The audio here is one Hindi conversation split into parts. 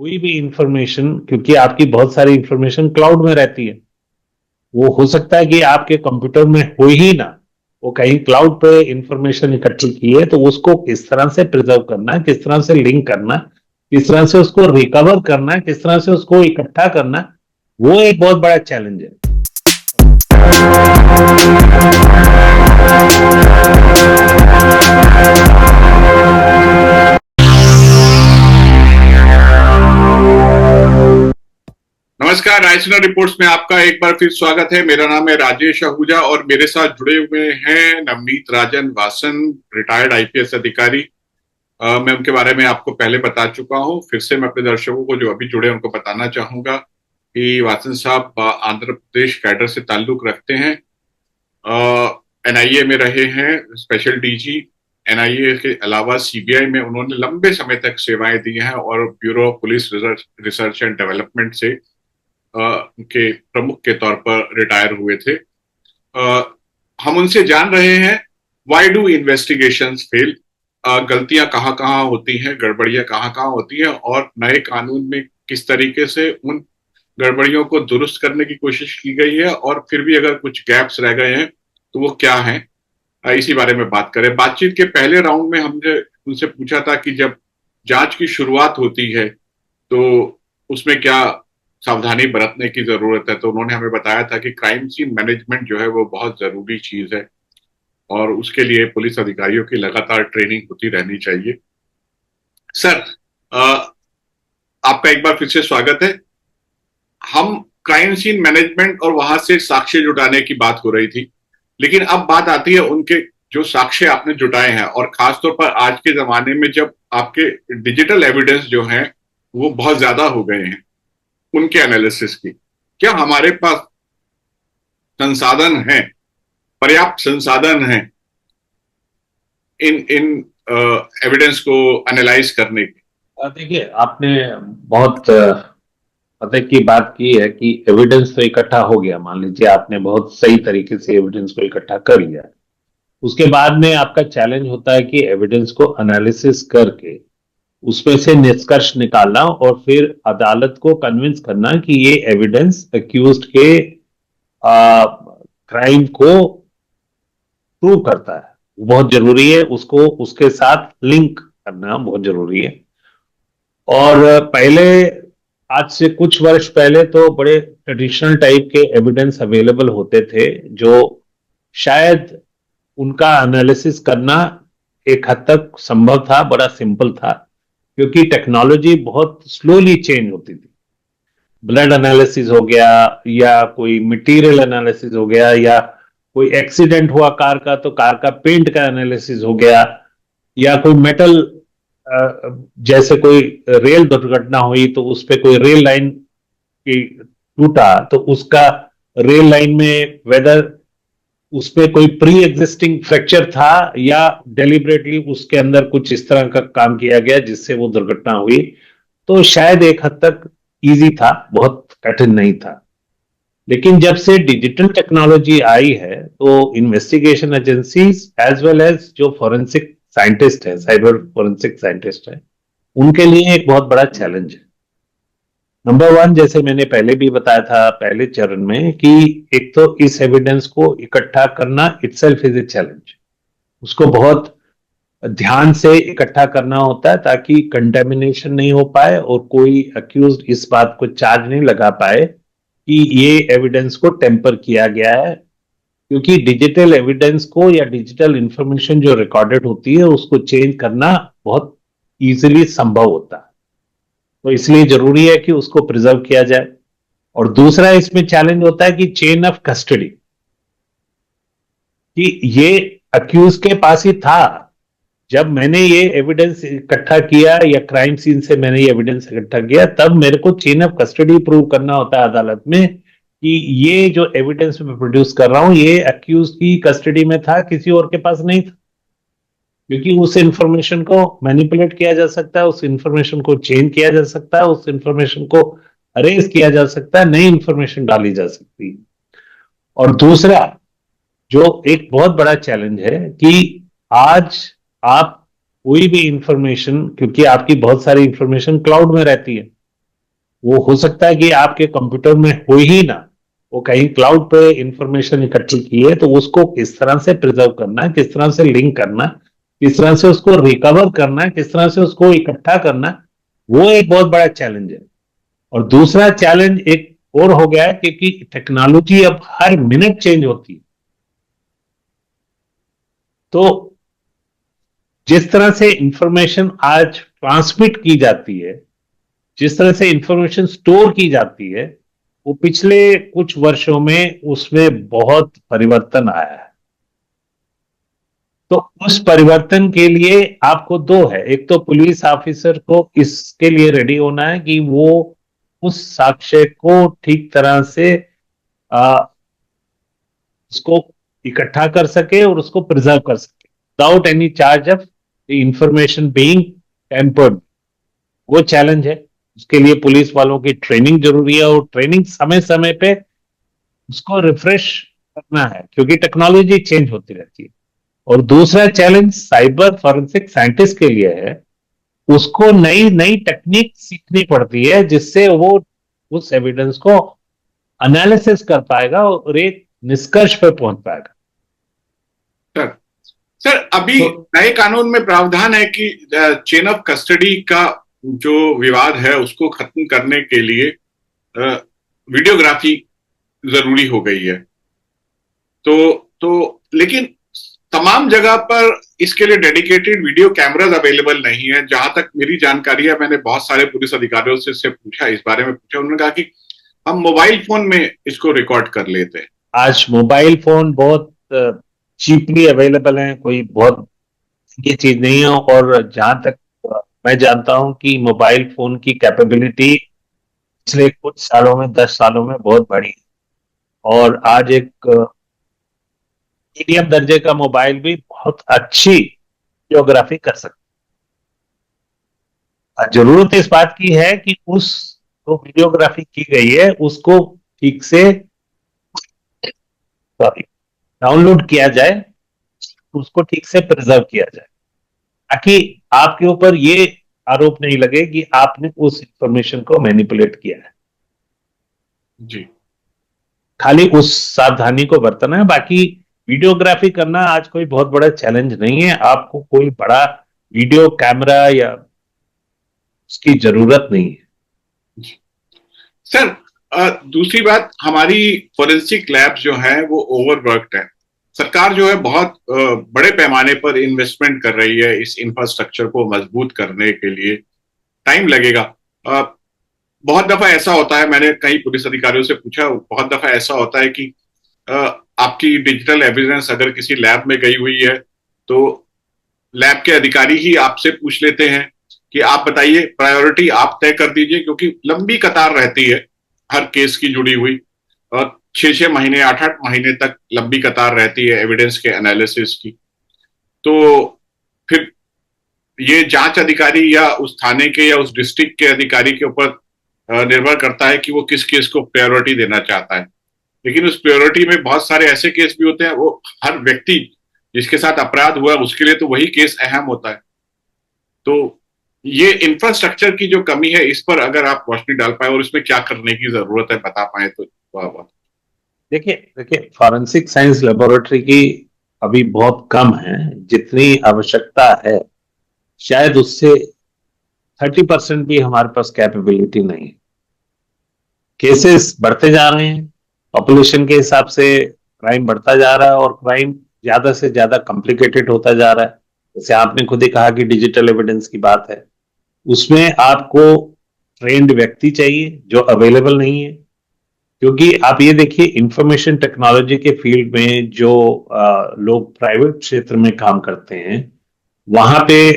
कोई भी इंफॉर्मेशन, क्योंकि आपकी बहुत सारी इंफॉर्मेशन क्लाउड में रहती है, वो हो सकता है कि आपके कंप्यूटर में हो ही ना, वो कहीं क्लाउड पे इंफॉर्मेशन इकट्ठी की है, तो उसको किस तरह से प्रिजर्व करना है, किस तरह से लिंक करना, किस तरह से उसको रिकवर करना, किस तरह से उसको इकट्ठा करना, वो एक बहुत बड़ा चैलेंज है। नमस्कार, रायसीना रिपोर्ट्स में आपका एक बार फिर स्वागत है। मेरा नाम है राजेश आहूजा और मेरे साथ जुड़े हुए हैं नवनीत राजन वासन, रिटायर्ड आईपीएस अधिकारी। मैं उनके बारे में आपको पहले बता चुका हूं। फिर से मैं अपने दर्शकों को जो अभी जुड़े उनको बताना चाहूंगा कि वासन साहब आंध्र प्रदेश कैडर से ताल्लुक रखते हैं। एनआईए में रहे हैं, स्पेशल डीजी। एनआईए के अलावा सीबीआई में उन्होंने लंबे समय तक सेवाएं दी हैं और bureau of police research and development से के प्रमुख के तौर पर रिटायर हुए थे। हम उनसे जान रहे हैं व्हाई डू इन्वेस्टिगेशंस फेल, गलतियां कहाँ कहाँ होती हैं, गड़बड़ियां कहाँ कहाँ होती हैं और नए कानून में किस तरीके से उन गड़बड़ियों को दुरुस्त करने की कोशिश की गई है और फिर भी अगर कुछ गैप्स रह गए हैं तो वो क्या हैं, इसी बारे में बात करें। बातचीत के पहले राउंड में हमने उनसे पूछा था कि जब जांच की शुरुआत होती है तो उसमें क्या सावधानी बरतने की जरूरत है, तो उन्होंने हमें बताया था कि क्राइम सीन मैनेजमेंट जो है वो बहुत जरूरी चीज है और उसके लिए पुलिस अधिकारियों की लगातार ट्रेनिंग होती रहनी चाहिए। सर, आपका एक बार फिर से स्वागत है। हम क्राइम सीन मैनेजमेंट और वहां से साक्ष्य जुटाने की बात हो रही थी, लेकिन अब बात आती है उनके जो साक्ष्य आपने जुटाए हैं और खासतौर पर आज के जमाने में जब आपके डिजिटल एविडेंस जो हैं वो बहुत ज्यादा हो गए हैं, उनके एनालिसिस की क्या हमारे पास संसाधन हैं, पर्याप्त संसाधन हैं इन इन एविडेंस को एनालाइज करने के? देखिए, आपने बहुत पता की बात की है कि एविडेंस तो इकट्ठा हो गया। मान लीजिए आपने बहुत सही तरीके से एविडेंस को इकट्ठा कर लिया, उसके बाद में आपका चैलेंज होता है कि एविडेंस को एनालिसिस करके उसमें से निष्कर्ष निकालना और फिर अदालत को कन्विंस करना कि ये एविडेंस अक्यूज्ड के क्राइम को प्रूव करता है। बहुत जरूरी है, उसको उसके साथ लिंक करना बहुत जरूरी है। और पहले, आज से कुछ वर्ष पहले तो बड़े ट्रेडिशनल टाइप के एविडेंस अवेलेबल होते थे जो शायद उनका एनालिसिस करना एक हद तक संभव था, बड़ा सिंपल था, क्योंकि टेक्नोलॉजी बहुत स्लोली चेंज होती थी। ब्लड एनालिसिस हो गया या कोई मटेरियल एनालिसिस हो गया या कोई एक्सीडेंट हुआ कार का तो कार का पेंट का एनालिसिस हो गया, या कोई मेटल, जैसे कोई रेल दुर्घटना हुई तो उस पर कोई रेल लाइन की टूटा तो उसका रेल लाइन में वेदर उसमें कोई प्री एग्जिस्टिंग फ्रैक्चर था या डेलिबरेटली उसके अंदर कुछ इस तरह का काम किया गया जिससे वो दुर्घटना हुई, तो शायद एक हद तक इजी था, बहुत कठिन नहीं था। लेकिन जब से डिजिटल टेक्नोलॉजी आई है तो investigation agencies as well as जो फॉरेंसिक साइंटिस्ट है, साइबर फॉरेंसिक साइंटिस्ट है, उनके लिए एक बहुत बड़ा चैलेंज है। नंबर वन, जैसे मैंने पहले भी बताया था पहले चरण में, कि एक तो इस एविडेंस को इकट्ठा करना इटसेल्फ इज ए चैलेंज। उसको बहुत ध्यान से इकट्ठा करना होता है ताकि कंटेमिनेशन नहीं हो पाए और कोई अक्यूज्ड इस बात को चार्ज नहीं लगा पाए कि ये एविडेंस को टेम्पर किया गया है, क्योंकि डिजिटल एविडेंस को या डिजिटल इंफॉर्मेशन जो रिकॉर्डेड होती है उसको चेंज करना बहुत इजीली संभव होता है। तो इसलिए जरूरी है कि उसको प्रिजर्व किया जाए। और दूसरा इसमें चैलेंज होता है कि चेन ऑफ कस्टडी, कि ये अक्यूज के पास ही था जब मैंने ये एविडेंस इकट्ठा किया या क्राइम सीन से मैंने ये एविडेंस इकट्ठा किया, तब मेरे को चेन ऑफ कस्टडी प्रूव करना होता है अदालत में कि ये जो एविडेंस मैं प्रोड्यूस कर रहा हूं ये अक्यूज की कस्टडी में था, किसी और के पास नहीं था। क्योंकि उस इंफॉर्मेशन को मैनिपुलेट किया जा सकता है, उस इंफॉर्मेशन को चेंज किया जा सकता है, उस इंफॉर्मेशन को अरेज किया जा सकता है, नई इंफॉर्मेशन डाली जा सकती है। और दूसरा जो एक बहुत बड़ा चैलेंज है कि आज आप कोई भी इंफॉर्मेशन, क्योंकि आपकी बहुत सारी इंफॉर्मेशन क्लाउड में रहती है, वो हो सकता है कि आपके कंप्यूटर में हो ही ना, वो कहीं क्लाउड पे इंफॉर्मेशन इकट्ठी की है, तो उसको किस तरह से प्रिजर्व करना है, किस तरह से लिंक करना, किस तरह से उसको रिकवर करना है, किस तरह से उसको इकट्ठा करना, वो एक बहुत बड़ा चैलेंज है। और दूसरा चैलेंज एक और हो गया है, क्योंकि टेक्नोलॉजी अब हर मिनट चेंज होती है। तो जिस तरह से इंफॉर्मेशन आज ट्रांसमिट की जाती है, जिस तरह से इंफॉर्मेशन स्टोर की जाती है, वो पिछले कुछ वर्षों में उसमें बहुत परिवर्तन आया है। तो उस परिवर्तन के लिए आपको दो है, एक तो पुलिस ऑफिसर को इसके लिए रेडी होना है कि वो उस साक्ष्य को ठीक तरह से उसको इकट्ठा कर सके और उसको प्रिजर्व कर सके without any charge of the information being tempered. वो चैलेंज है। उसके लिए पुलिस वालों की ट्रेनिंग जरूरी है, और ट्रेनिंग समय समय पे उसको रिफ्रेश करना है, क्योंकि टेक्नोलॉजी चेंज होती रहती है। और दूसरा चैलेंज साइबर फॉरेंसिक साइंटिस्ट के लिए है, उसको नई नई टेक्निक सीखनी पड़ती है, जिससे वो उस एविडेंस को एनालिसिस कर पाएगा और एक निष्कर्ष पे पहुंच पाएगा। सर सर अभी तो नए कानून में प्रावधान है कि चेन ऑफ कस्टडी का जो विवाद है उसको खत्म करने के लिए वीडियोग्राफी जरूरी हो गई है। तो लेकिन तमाम जगह पर इसके लिए डेडिकेटेड वीडियो कैमराज अवेलेबल नहीं है। जहां तक मेरी जानकारी है, मैंने बहुत सारे पुलिस अधिकारियों से इससे पूछा, इस बारे में पूछा, उन्होंने कहा कि हम मोबाइल फोन में इसको रिकॉर्ड कर लेते हैं। आज मोबाइल फोन बहुत चीपली अवेलेबल है, कोई बहुत ये चीज नहीं है। और जहां तक मैं जानता हूं कि मोबाइल फोन की कैपेबिलिटी पिछले कुछ सालों में, 10 सालों में बहुत बढ़ी है। और आज एक मीडियम दर्जे का मोबाइल भी बहुत अच्छी वीडियोग्राफी कर सकता है। जरूरत इस बात की है कि उस जो वीडियोग्राफी की गई है उसको ठीक से डाउनलोड किया जाए, उसको ठीक से प्रिजर्व किया जाए, ताकि आपके ऊपर ये आरोप नहीं लगे कि आपने उस इंफॉर्मेशन को मैनिपुलेट किया है। जी खाली उस सावधानी को बरतना है। बाकी वीडियोग्राफी करना आज कोई बहुत बड़ा चैलेंज नहीं है। आपको कोई बड़ा वीडियो कैमरा या उसकी जरूरत नहीं है। सर, दूसरी बात, हमारी फोरेंसिक लैब जो है वो ओवरवर्कड है। सरकार जो है बहुत बड़े पैमाने पर इन्वेस्टमेंट कर रही है इस इंफ्रास्ट्रक्चर को मजबूत करने के लिए। टाइम लगेगा। बहुत दफा ऐसा होता है, मैंने कई पुलिस अधिकारियों से पूछा, बहुत दफा ऐसा होता है कि आपकी डिजिटल एविडेंस अगर किसी लैब में गई हुई है तो लैब के अधिकारी ही आपसे पूछ लेते हैं कि आप बताइए, प्रायोरिटी आप तय कर दीजिए, क्योंकि लंबी कतार रहती है हर केस की जुड़ी हुई। और 6-6 महीने, 8-8 महीने तक लंबी कतार रहती है एविडेंस के एनालिसिस की। तो फिर ये जांच अधिकारी या उस थाने के या उस डिस्ट्रिक्ट के अधिकारी के ऊपर निर्भर करता है कि वो किस केस को प्रायोरिटी देना चाहता है। लेकिन उस प्रायोरिटी में बहुत सारे ऐसे केस भी होते हैं, वो हर व्यक्ति जिसके साथ अपराध हुआ उसके लिए तो वही केस अहम होता है। तो ये इंफ्रास्ट्रक्चर की जो कमी है, इस पर अगर आप रोशनी डाल पाए और इसमें क्या करने की जरूरत है बता पाए तो वाह। देखिए देखिए, फॉरेंसिक साइंस लेबोरेटरी की अभी बहुत कम है। जितनी आवश्यकता है शायद उससे 30% भी हमारे पास कैपेबिलिटी नहीं है। केसेस बढ़ते जा रहे हैं, पॉपुलेशन के हिसाब से क्राइम बढ़ता जा रहा है, और क्राइम ज्यादा से ज्यादा कॉम्प्लिकेटेड होता जा रहा है। जैसे आपने खुद ही कहा कि डिजिटल एविडेंस की बात है, उसमें आपको ट्रेंड व्यक्ति चाहिए जो अवेलेबल नहीं है। क्योंकि आप ये देखिए, इंफॉर्मेशन टेक्नोलॉजी के फील्ड में जो लोग प्राइवेट क्षेत्र में काम करते हैं, वहां पे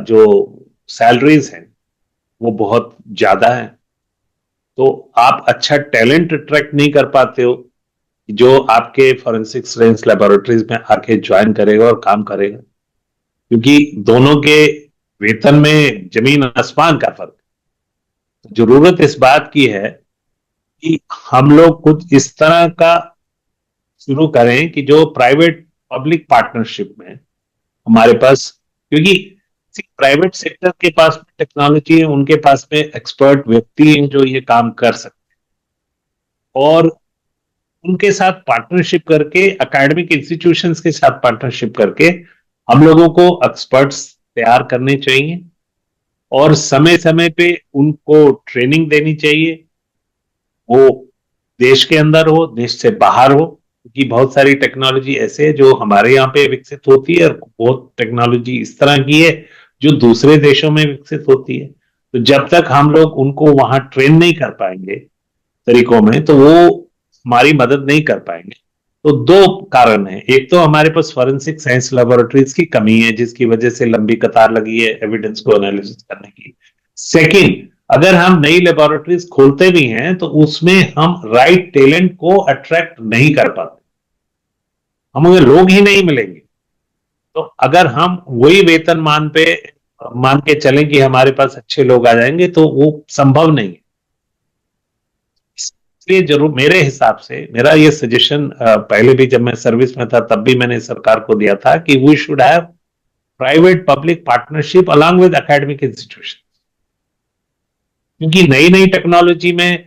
जो सैलरीज हैं वो बहुत ज्यादा है। तो आप अच्छा टैलेंट अट्रैक्ट नहीं कर पाते हो जो आपके फॉरेंसिक साइंस लेबोरेटरीज में आके ज्वाइन करेगा और काम करेगा, क्योंकि दोनों के वेतन में जमीन आसमान का फर्क। जरूरत इस बात की है कि हम लोग कुछ इस तरह का शुरू करें कि जो प्राइवेट पब्लिक पार्टनरशिप में हमारे पास, क्योंकि किसी प्राइवेट सेक्टर के पास में टेक्नोलॉजी है, उनके पास में एक्सपर्ट व्यक्ति हैं जो ये काम कर सकते हैं, और उनके साथ पार्टनरशिप करके, एकेडमिक इंस्टीट्यूशंस के साथ पार्टनरशिप करके हम लोगों को एक्सपर्ट्स तैयार करने चाहिए, और समय समय पे उनको ट्रेनिंग देनी चाहिए। वो देश के अंदर हो, देश से बाहर हो, क्योंकि बहुत सारी टेक्नोलॉजी ऐसे है जो हमारे यहाँ पे विकसित होती है, और बहुत टेक्नोलॉजी इस तरह की है जो दूसरे देशों में विकसित होती है। तो जब तक हम लोग उनको वहां ट्रेन नहीं कर पाएंगे तरीकों में, तो वो हमारी मदद नहीं कर पाएंगे। तो दो कारण है, एक तो हमारे पास फॉरेंसिक साइंस लेबोरेटरीज की कमी है, जिसकी वजह से लंबी कतार लगी है एविडेंस को एनालिसिस करने की। सेकंड, अगर हम नई लेबोरेटरीज खोलते भी हैं तो उसमें हम राइट टैलेंट को अट्रैक्ट नहीं कर पाते, हमें लोग ही नहीं मिलेंगे। तो अगर हम वही वेतन मान के चलें कि हमारे पास अच्छे लोग आ जाएंगे, तो वो संभव नहीं है। इसलिए जरूर मेरे हिसाब से मेरा ये सजेशन, पहले भी जब मैं सर्विस में था तब भी मैंने सरकार को दिया था कि we should have private public partnership along with academic institution. क्योंकि नई नई टेक्नोलॉजी में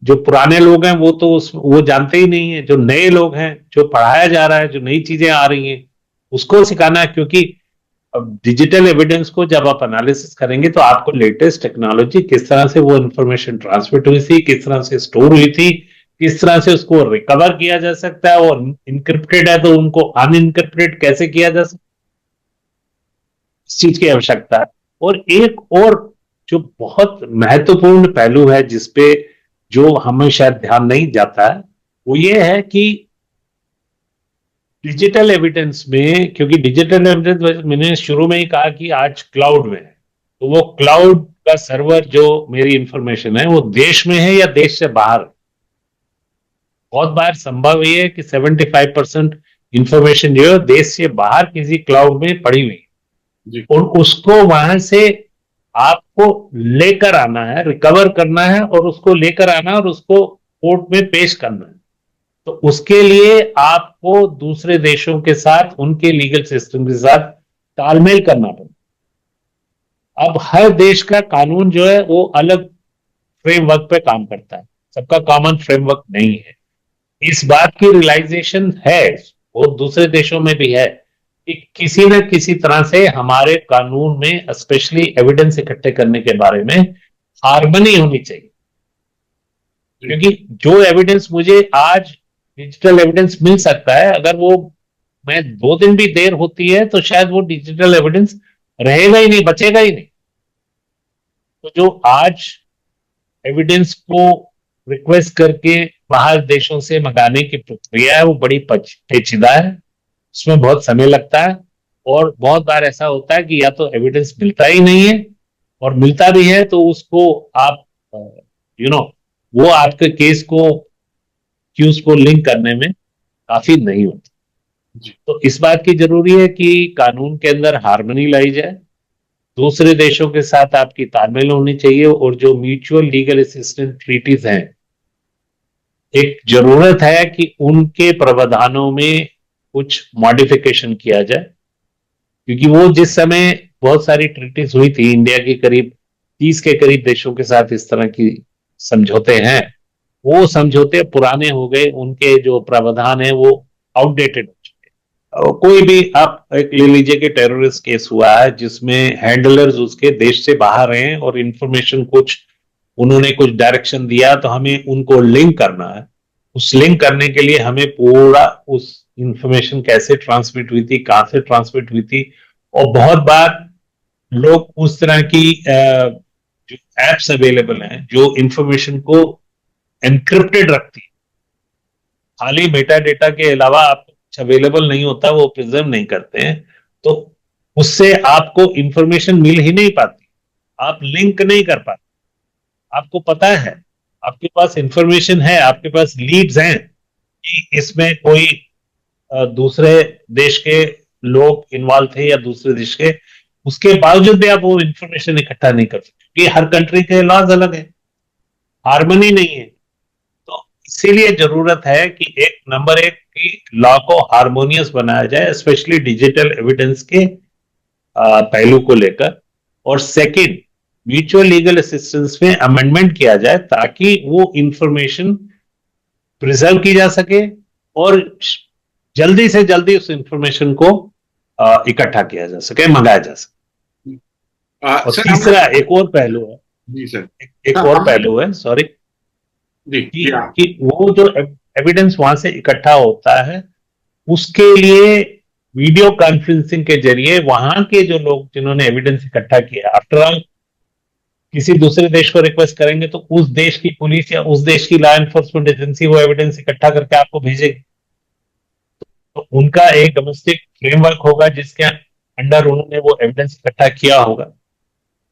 जो पुराने लोग हैं वो जानते ही नहीं है। जो नए लोग हैं, जो पढ़ाया जा रहा है, जो नई चीजें आ रही हैं, उसको सिखाना है। क्योंकि डिजिटल एविडेंस को जब आप एनालिसिस करेंगे तो आपको लेटेस्ट टेक्नोलॉजी, किस तरह से वो इंफॉर्मेशन ट्रांसमिट हुई थी, किस तरह से स्टोर हुई थी, किस तरह से उसको रिकवर किया जा सकता है, और इनक्रिप्टेड है तो उनको अनइनक्रिप्टेड कैसे किया जा सकता है, इस चीज की आवश्यकता है। और एक और जो बहुत महत्वपूर्ण पहलू है जिसपे जो हमें शायद ध्यान नहीं जाता है, वो ये है कि डिजिटल एविडेंस में, क्योंकि डिजिटल एविडेंस मैंने शुरू में ही कहा कि आज क्लाउड में है, तो वो क्लाउड का सर्वर जो मेरी इंफॉर्मेशन है वो देश में है या देश से बाहर है। बहुत बार संभव ये है कि 75% इंफॉर्मेशन जो है देश से बाहर किसी क्लाउड में पड़ी हुई है, और उसको वहां से आपको लेकर आना है, रिकवर करना है, और उसको लेकर आना है और उसको कोर्ट में पेश करना है। तो उसके लिए आपको दूसरे देशों के साथ, उनके लीगल सिस्टम के साथ तालमेल करना पड़ेगा। अब हर देश का कानून जो है वो अलग फ्रेमवर्क पे काम करता है, सबका कॉमन फ्रेमवर्क नहीं है। इस बात की रियलाइजेशन है, वो दूसरे देशों में भी है, कि किसी न किसी तरह से हमारे कानून में, स्पेशली एविडेंस इकट्ठे करने के बारे में, हार्मनी होनी चाहिए। क्योंकि जो एविडेंस मुझे आज डिजिटल एविडेंस मिल सकता है, अगर वो मैं 2 दिन भी देर होती है तो शायद वो डिजिटल एविडेंस रहेगा ही नहीं, बचेगा ही नहीं। तो जो आज एविडेंस को रिक्वेस्ट करके बाहर देशों से मंगाने की प्रक्रिया है, वो बड़ी पेचीदा है, उसमें बहुत समय लगता है, और बहुत बार ऐसा होता है कि या तो एविडेंस मिलता ही नहीं है, और मिलता भी है तो उसको आप वो आपके केस को, क्यूज को लिंक करने में काफी नहीं होता। तो इस बात की जरूरी है कि कानून के अंदर हार्मनी लाई जाए, दूसरे देशों के साथ आपकी तालमेल होनी चाहिए, और जो म्यूचुअल लीगल असिस्टेंस ट्रीटीज हैं, एक जरूरत है कि उनके प्रावधानों में कुछ मॉडिफिकेशन किया जाए। क्योंकि वो जिस समय बहुत सारी ट्रीटीज हुई थी, इंडिया की करीब 30 के करीब देशों के साथ इस तरह की समझौते हैं, वो समझौते पुराने हो गए, उनके जो प्रावधान है वो आउटडेटेड हो चुके। कोई भी आप एक ले लीजिए कि टेररिस्ट केस हुआ है जिसमें हैंडलर्स उसके देश से बाहर हैं, और इंफॉर्मेशन कुछ उन्होंने कुछ डायरेक्शन दिया, तो हमें उनको लिंक करना है। उस लिंक करने के लिए हमें पूरा उस इंफॉर्मेशन कैसे ट्रांसमिट हुई थी, कहां से ट्रांसमिट हुई थी, और बहुत बार लोग उस तरह की जो एप्स अवेलेबल हैं जो इंफॉर्मेशन को एनक्रिप्टेड रखती है, खाली मेटा डेटा के अलावा आप कुछ अवेलेबल नहीं होता, वो प्रिजर्व नहीं करते हैं, तो उससे आपको इंफॉर्मेशन मिल ही नहीं पाती, आप लिंक नहीं कर पाते। आपको पता है, आपके पास इंफॉर्मेशन है, आपके पास लीड्स हैं कि इसमें कोई दूसरे देश के लोग इन्वॉल्व थे या दूसरे देश के, उसके बावजूद भी आप वो इंफॉर्मेशन इकट्ठा नहीं कर सकते, क्योंकि हर कंट्री के लॉज अलग है, हार्मनी नहीं है। तो इसीलिए जरूरत है कि नंबर एक की लॉ को हार्मोनियस बनाया जाए, स्पेशली डिजिटल एविडेंस के पहलू को लेकर, और सेकंड म्यूचुअल लीगल असिस्टेंस में अमेंडमेंट किया जाए ताकि वो इंफॉर्मेशन प्रिजर्व की जा सके और जल्दी से जल्दी उस इंफॉर्मेशन को इकट्ठा किया जा सके, मंगाया जा सके। और सर तीसरा एक और पहलू है, जी सर, एक और पहलू है, सॉरी, जी कि वो जो एविडेंस वहां से इकट्ठा होता है उसके लिए वीडियो कॉन्फ्रेंसिंग के जरिए वहां के जो लोग जिन्होंने एविडेंस इकट्ठा किया, आफ्टर ऑल किसी दूसरे देश को रिक्वेस्ट करेंगे तो उस देश की पुलिस या उस देश की लॉ एनफोर्समेंट एजेंसी वो एविडेंस इकट्ठा करके आपको भेजेगी। तो उनका एक डोमेस्टिक फ्रेमवर्क होगा जिसके अंडर उन्होंने वो एविडेंस इकट्ठा किया होगा।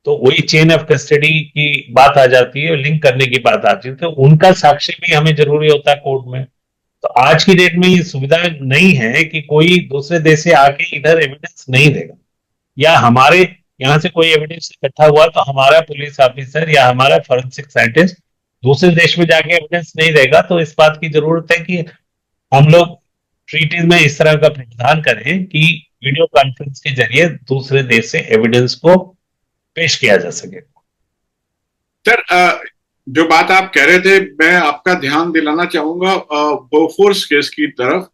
तो वही चेन ऑफ कस्टडी की बात आ जाती है, लिंक करने की बात आती है, तो उनका साक्ष्य भी हमें जरूरी होता है कोर्ट में। तो आज की डेट में ये सुविधा नहीं है कि कोई दूसरे देश से आके इधर एविडेंस नहीं देगा, या हमारे यहाँ से कोई एविडेंस इकट्ठा हुआ तो हमारा पुलिस ऑफिसर या हमारा फॉरेंसिक साइंटिस्ट दूसरे देश में जाके एविडेंस नहीं देगा। तो इस बात की जरूरत है कि हम लोग ट्रीटीज में इस तरह का प्रावधान करें कि वीडियो कॉन्फ्रेंस के जरिए दूसरे देश से एविडेंस को पेश किया जा सके। सर जो बात आप कह रहे थे, मैं आपका ध्यान दिलाना चाहूंगा बोफोर्स केस की तरफ,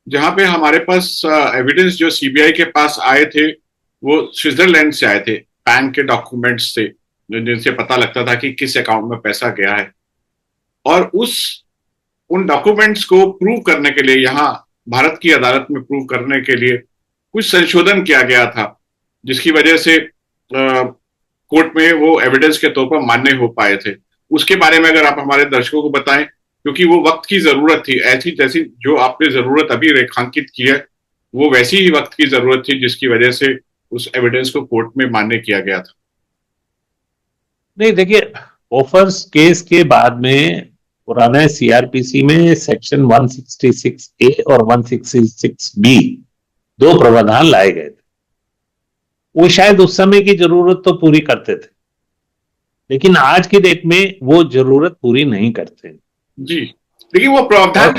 जहां पे हमारे पास एविडेंस जो सीबीआई के पास आए थे वो स्विट्जरलैंड से आए थे, बैंक के डॉक्यूमेंट्स से, जिनसे पता लगता था कि किस अकाउंट में पैसा गया है। और उन डॉक्यूमेंट्स को प्रूव करने के लिए, यहाँ भारत की अदालत में प्रूव करने के लिए कुछ संशोधन किया गया था, जिसकी वजह से कोर्ट में वो एविडेंस के तौर पर मान्य हो पाए थे। उसके बारे में अगर आप हमारे दर्शकों को बताएं, क्योंकि वो वक्त की जरूरत थी, ऐसी जैसी जो आपने जरूरत अभी रेखांकित की है वो वैसी ही वक्त की जरूरत थी जिसकी वजह से उस एविडेंस को कोर्ट में मान्य किया गया था। नहीं, देखिए, बोफोर्स केस के बाद में पुराने सीआरपीसी में सेक्शन 166 ए और 166 बी दो प्रावधान लाए गए थे। वो शायद उस समय की जरूरत तो पूरी करते थे, लेकिन आज की डेट में वो जरूरत पूरी नहीं करते। जी, लेकिन वो प्रावधान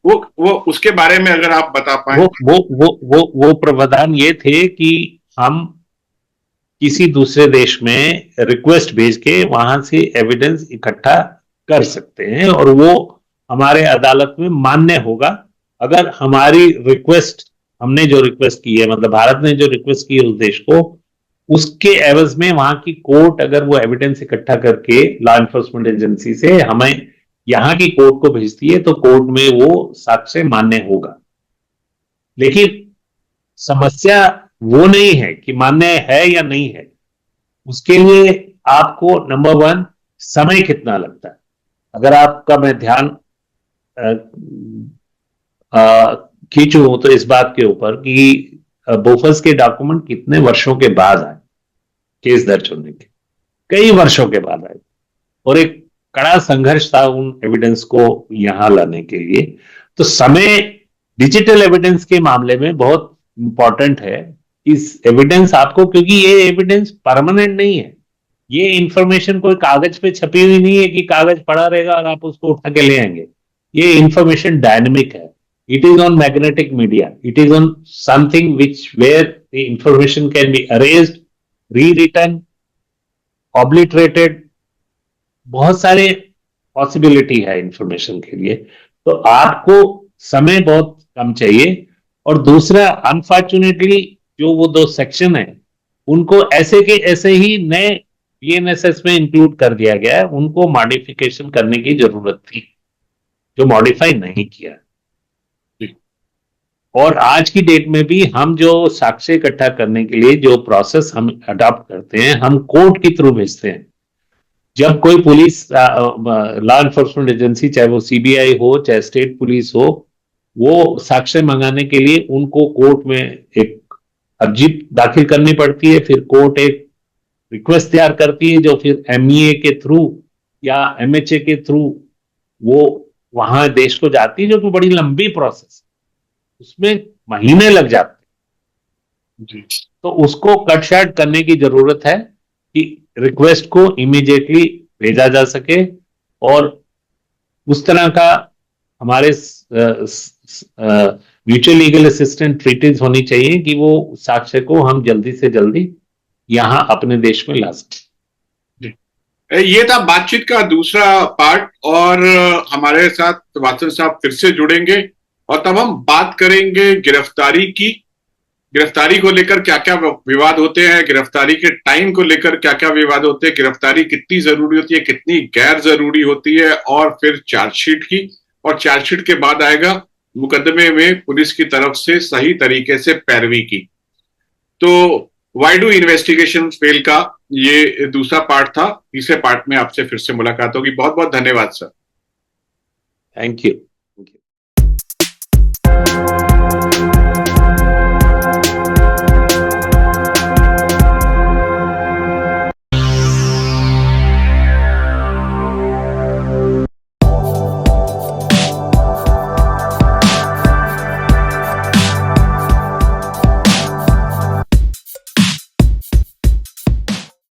वो उसके बारे में अगर आप बता पाए। वो प्रावधान ये थे कि हम किसी दूसरे देश में रिक्वेस्ट भेज के वहां से एविडेंस इकट्ठा कर सकते हैं और वो हमारे अदालत में मान्य होगा अगर हमारी रिक्वेस्ट, हमने जो रिक्वेस्ट की है, मतलब भारत ने जो रिक्वेस्ट की है उस देश को, उसके एवज में वहां की कोर्ट अगर वो एविडेंस इकट्ठा करके लॉ एनफोर्समेंट एजेंसी से हमें यहां की कोर्ट को भेजती है तो कोर्ट में वो साक्ष्य मान्य होगा। लेकिन समस्या वो नहीं है कि मान्य है या नहीं है, उसके लिए आपको नंबर वन समय कितना लगता है। अगर आपका मैं ध्यान खींचूं तो इस बात के ऊपर कि बोफोर्स के डॉक्यूमेंट कितने वर्षों के बाद आए, केस दर्ज होने के कई वर्षों के बाद आए, और एक कड़ा संघर्ष था उन एविडेंस को यहां लाने के लिए। तो समय डिजिटल एविडेंस के मामले में बहुत इंपॉर्टेंट है। इस एविडेंस आपको, क्योंकि ये एविडेंस परमानेंट नहीं है, ये इंफॉर्मेशन कोई कागज पे छपी हुई नहीं है कि कागज पड़ा रहेगा और आप उसको उठा के ले आएंगे। ये इंफॉर्मेशन डायनेमिक है, it is on magnetic media, it is on something which where the information can be erased, rewritten, obliterated, बहुत सारे पॉसिबिलिटी है इंफॉर्मेशन के लिए। तो आपको समय बहुत कम चाहिए। और दूसरा, अनफॉर्चुनेटली जो वो दो सेक्शन है उनको ऐसे के ऐसे ही नए बीएनएसएस में इंक्लूड कर दिया गया है, उनको मॉडिफिकेशन करने की जरूरत थी जो मॉडिफाई नहीं किया। और आज की डेट में भी हम जो साक्ष्य इकट्ठा करने के लिए जो प्रोसेस हम अडॉप्ट करते हैं, हम कोर्ट के थ्रू भेजते हैं। जब कोई पुलिस लॉ एनफोर्समेंट एजेंसी, चाहे वो सीबीआई हो चाहे स्टेट पुलिस हो, वो साक्ष्य मंगाने के लिए उनको कोर्ट में एक अर्जी दाखिल करनी पड़ती है, फिर कोर्ट एक रिक्वेस्ट तैयार करती है जो फिर एमईए के थ्रू या एमएचए के थ्रू वो वहां देश को जाती है, जो कि बड़ी लंबी प्रोसेस, उसमें महीने लग जाते हैं। तो उसको कट शार्ट करने की जरूरत है कि रिक्वेस्ट को इमीडिएटली भेजा जा सके, और उस तरह का हमारे म्यूचुअल लीगल असिस्टेंट ट्रीटीज होनी चाहिए कि वो साक्ष्य को हम जल्दी से जल्दी यहां अपने देश में ला सकें। ये था बातचीत का दूसरा पार्ट, और हमारे साथ वात्सन साहब फिर से जुड़ेंगे और तब हम बात करेंगे गिरफ्तारी की। गिरफ्तारी को लेकर क्या क्या विवाद होते हैं, गिरफ्तारी के टाइम को लेकर क्या क्या विवाद होते हैं, गिरफ्तारी कितनी जरूरी होती है, कितनी गैर जरूरी होती है, और फिर चार्जशीट की, और चार्जशीट के बाद आएगा मुकदमे में पुलिस की तरफ से सही तरीके से पैरवी की। तो वाई डू इन्वेस्टिगेशन फेल का ये दूसरा पार्ट था। तीसरे पार्ट में आपसे फिर से मुलाकात होगी। बहुत बहुत धन्यवाद सर। Thank you.